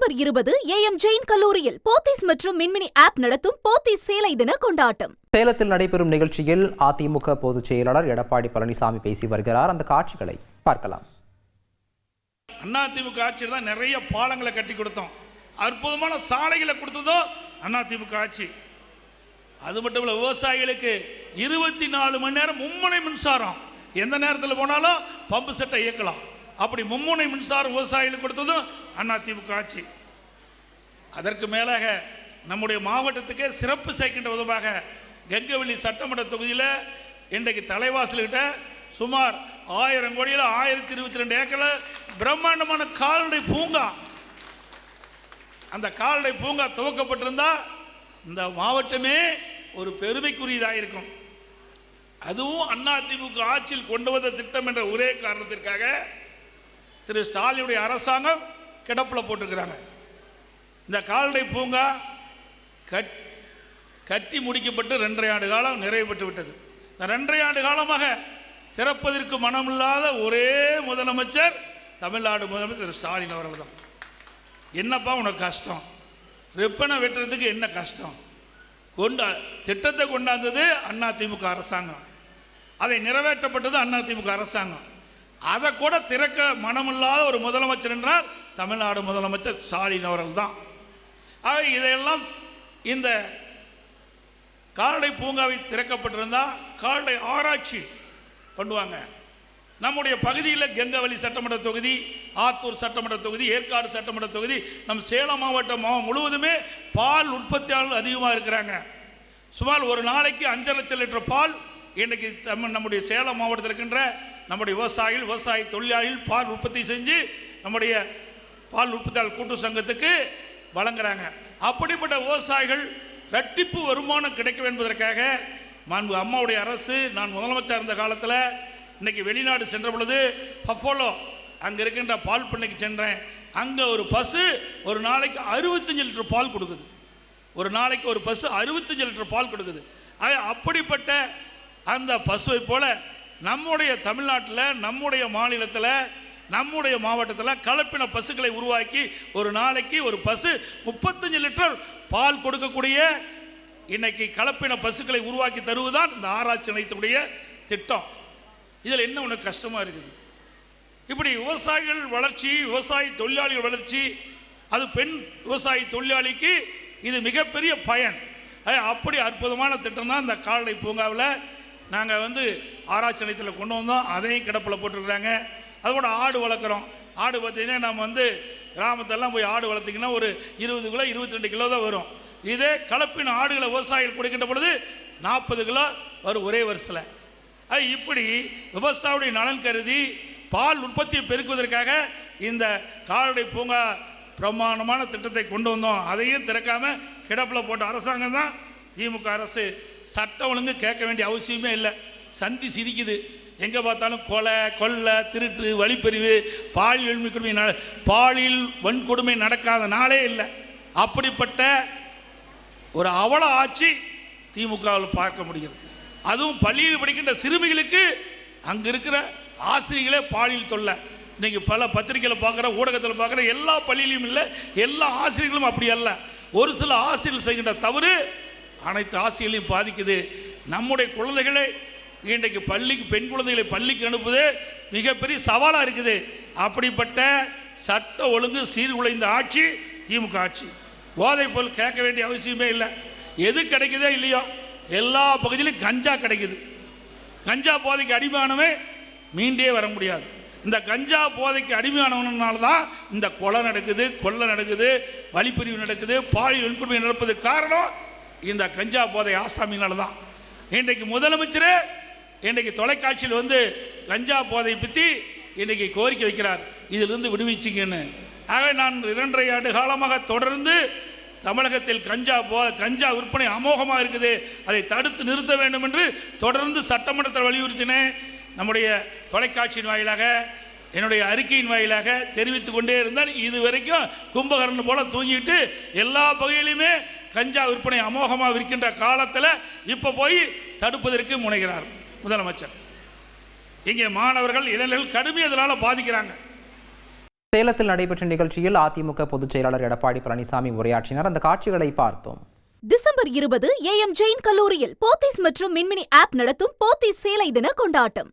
November 20 AM Jain கல்லூரியில் போத்தீஸ் மற்றும் மின்மினி app நடத்தும் போத்தீஸ் சேலை தின கொண்டாட்டம். சேலத்தில் நடைபெறும் நிகழ்ச்சியில் அதிமுக பொதுச் செயலாளர் எடப்பாடி பழனிசாமி பேசி வருகிறார். அந்த காட்சிகளை பார்க்கலாம். அதிமுக ஆட்சியில் தான் நிறைய பாலங்களை கட்டி கொடுத்தோம், அற்புதமான சாலைகளை கொடுத்ததோ அதிமுக ஆட்சி. அது மட்டும் இல்ல, விவசாயிகளுக்கு 24 மணி நேரம் மும்முனை மின்சாரம், எந்த நேரத்தில் போனாலும் பம்பு செட்டை இயக்கலாம். அப்படி மும்முனை மின்சாரம் விவசாயிகளுக்கு கொடுத்ததும் அதிமுக ஆட்சி. அதற்கு மேலாக நம்முடைய மாவட்டத்துக்கே சிறப்பு சேர்க்கின்ற விதமாக கெங்கவெளி சட்டமன்ற தொகுதியில் இன்றைக்கு தலைவாசல்கிட்ட சுமார் 1000 கோடியில் 1022 ஏக்கரில் பிரம்மாண்டமான கால்நடை பூங்கா, அந்த கால்நடை பூங்கா துவக்கப்பட்டிருந்தா இந்த மாவட்டமே ஒரு பெருமைக்குரியதாக இருக்கும். அதுவும் அதிமுக ஆட்சியில் கொண்டு வந்த திட்டம் என்ற ஒரே காரணத்திற்காக திரு ஸ்டாலினுடைய அரசாங்கம் கிடப்பில் போட்டிருக்கிறாங்க. இந்த கால்நடை பூங்கா கட்டி முடிக்கப்பட்டு 2.5 ஆண்டு காலம் நிறைவு பெற்று விட்டது. இந்த 2.5 ஆண்டு காலமாக திறப்பதற்கு மனமில்லாத ஒரே முதலமைச்சர் தமிழ்நாடு முதலமைச்சர் திரு ஸ்டாலின் அவர்கள் தான். என்னப்பா உனக்கு கஷ்டம், ரிப்பனை வெட்டுறதுக்கு என்ன கஷ்டம்? திட்டத்தை கொண்டாந்தது அதிமுக அரசாங்கம், அதை நிறைவேற்றப்பட்டது அதிமுக அரசாங்கம். அதை கூட திறக்க மனமில்லாத ஒரு முதலமைச்சர் என்றால் தமிழ்நாடு முதலமைச்சர் ஸ்டாலின் அவர்கள் தான். ஆக இதையெல்லாம் இந்த கால்நடை பூங்காவை திறக்கப்பட்டிருந்தால் கால்நடை ஆராய்ச்சி பண்ணுவாங்க. நம்முடைய பகுதியில் கெங்கவெளி சட்டமன்ற தொகுதி, ஆத்தூர் சட்டமன்ற தொகுதி, ஏற்காடு சட்டமன்ற தொகுதி, நம் சேலம் மாவட்டம் முழுவதுமே பால் உற்பத்தியாளர்கள் அதிகமாக இருக்கிறாங்க. சுமார் ஒரு நாளைக்கு 5 லட்சம் லிட்டர் பால் இன்றைக்கு நம்முடைய சேலம் மாவட்டத்தில் இருக்கின்ற நம்முடைய விவசாய தொழிலாளிகள் பால் உற்பத்தி செஞ்சு நம்முடைய பால் உற்பத்தியாளர் கூட்டு சங்கத்துக்கு வழங்குறாங்க. அப்படிப்பட்ட விவசாயிகள் இரட்டிப்பு வருமானம் கிடைக்கும் என்பதற்காக அம்மாவுடைய அரசு, நான் முதலமைச்சர் இருந்த காலத்தில் இன்னைக்கு வெளிநாடு சென்ற பொழுது பஃபோலோ அங்கே இருக்கின்ற பால் பண்ணைக்கு சென்றேன். அங்கே ஒரு பசு ஒரு நாளைக்கு 65 லிட்டர் பால் கொடுக்குது. ஒரு நாளைக்கு ஒரு பசு 65 லிட்டர் பால் கொடுக்குது. அப்படிப்பட்ட அந்த பசுவை போல நம்முடைய தமிழ்நாட்டில், நம்முடைய மாநிலத்தில், நம்முடைய மாவட்டத்தில் கலப்பின பசுக்களை உருவாக்கி ஒரு நாளைக்கு ஒரு பசு 35 லிட்டர் பால் கொடுக்கக்கூடிய இன்னைக்கு கலப்பின பசுக்களை உருவாக்கி தருவதுதான் இந்த ஆராய்ச்சி நிலையத்துடைய திட்டம். இதில் என்ன உனக்கு கஷ்டமாக இருக்குது? இப்படி விவசாயிகள் வளர்ச்சி, விவசாய தொழிலாளிகள் வளர்ச்சி, அது பெண் விவசாய தொழிலாளிக்கு இது மிகப்பெரிய பயன். அப்படி அற்புதமான திட்டம் தான் இந்த கால்நடை பூங்காவில் நாங்கள் ஆராய்ச்சி நிலையத்தில் கொண்டு வந்தோம். அதையும் கிடப்பில் போட்டிருக்கிறாங்க. அதோட ஆடு வளர்க்குறோம். ஆடு பார்த்தீங்கன்னா நம்ம கிராமத்தெல்லாம் போய் ஆடு வளர்த்திங்கன்னா ஒரு 20 கிலோ 22 கிலோ தான் வரும். இதே கலப்பின ஆடுகளை விவசாயிகள் கொடுக்கின்ற பொழுது 40 கிலோ வரும் ஒரே வருஷத்தில். இப்படி விவசாயியுடைய நலன் கருதி பால் உற்பத்தியை பெருக்குவதற்காக இந்த கால்நடை பூங்கா பிரமாண்டமான திட்டத்தை கொண்டு வந்தோம். அதையும் திறக்காம கிடப்பில் போட்ட அரசாங்கம் தான் திமுக அரசு. சட்டம் ஒழுங்கு கேட்க வேண்டிய அவசியமே இல்லை. சந்தி சிரிக்குது, எங்கே பார்த்தாலும் கொலை, கொள்ளை, திருட்டு, வழிப்பறிவு, பாலியல் வன்கொடுமை நடக்காத நாளே இல்லை. அப்படிப்பட்ட ஒரு அவல ஆட்சி திமுகவில் பார்க்க முடிகிறது. அதுவும் பள்ளியில் படிக்கின்ற சிறுமிகளுக்கு அங்கே இருக்கிற ஆசிரியர்களே பாலியல் தொல்லை. இன்னைக்கு பல பத்திரிகையில் பார்க்குற, ஊடகத்தில் பார்க்குற, எல்லா பள்ளியிலும் இல்லை, எல்லா ஆசிரியர்களும் அப்படி அல்ல. ஒரு சில ஆசிரியர்கள் செய்கின்ற தவறு அனைத்து ஆசிரியர்களையும் பாதிக்குது. நம்முடைய குழந்தைகளை இன்றைக்கு பெண் குழந்தைகளை பள்ளிக்கு அனுப்புவது மிகப்பெரிய சவாலாக இருக்குது. அப்படிப்பட்ட சட்ட ஒழுங்கு சீர்குலைந்த ஆட்சி திமுக ஆட்சி. போதை பொருள் கேட்க வேண்டிய அவசியமே இல்லை. எது கிடைக்குதோ இல்லையோ எல்லா பகுதியிலும் கஞ்சா கிடைக்குது. கஞ்சா போதைக்கு அடிமையானவே மீண்டே வர முடியாது. இந்த கஞ்சா போதைக்கு அடிமையானவனால தான் இந்த கொலை நடக்குது, கொள்ளை நடக்குது, வழிப்பறிவு நடக்குது, பாலியல் வன்கொடுமை நடப்பதற்கு காரணம் இந்த கஞ்சா போதை ஆசாமினால தான். இன்றைக்கு முதலமைச்சர் இன்றைக்கு தொலைக்காட்சியில் கஞ்சா போதை பற்றி இன்றைக்கு கோரிக்கை வைக்கிறார், இதிலிருந்து விடுவிச்சிங்கன்னு. ஆக நான் 2.5 ஆண்டு காலமாக தொடர்ந்து தமிழகத்தில் கஞ்சா விற்பனை அமோகமாக இருக்குது, அதை தடுத்து நிறுத்த வேண்டும் என்று தொடர்ந்து சட்டமன்றத்தில் வலியுறுத்தினேன். நம்முடைய தொலைக்காட்சியின் வாயிலாக, என்னுடைய அறிக்கையின் வாயிலாக தெரிவித்துக் கொண்டே இருந்தால் இது வரைக்கும் கும்பகர்ணன் போல தூங்கிட்டு எல்லா பகுதியிலுமே கஞ்சா விற்பனை அமோகமாக விற்கின்ற காலத்தில் இப்போ போய் தடுப்பதற்கு முனைகிறார் முதலமைச்சர். இங்கே மாணவர்கள், இளைஞர்கள் கடுமையாக இதனால் பாதிக்கிறாங்க. சேலத்தில் நடைபெற்ற நிகழ்ச்சியில் அதிமுக பொதுச் செயலாளர் எடப்பாடி பழனிசாமி உரையாற்றினார். அந்த காட்சிகளை பார்த்தோம். டிசம்பர் 20 AM ஜெயின் கல்லூரியில் போத்தீஸ் மற்றும் மின்மினி ஆப் நடத்தும் போத்தீஸ் சேலை தின கொண்டாட்டம்.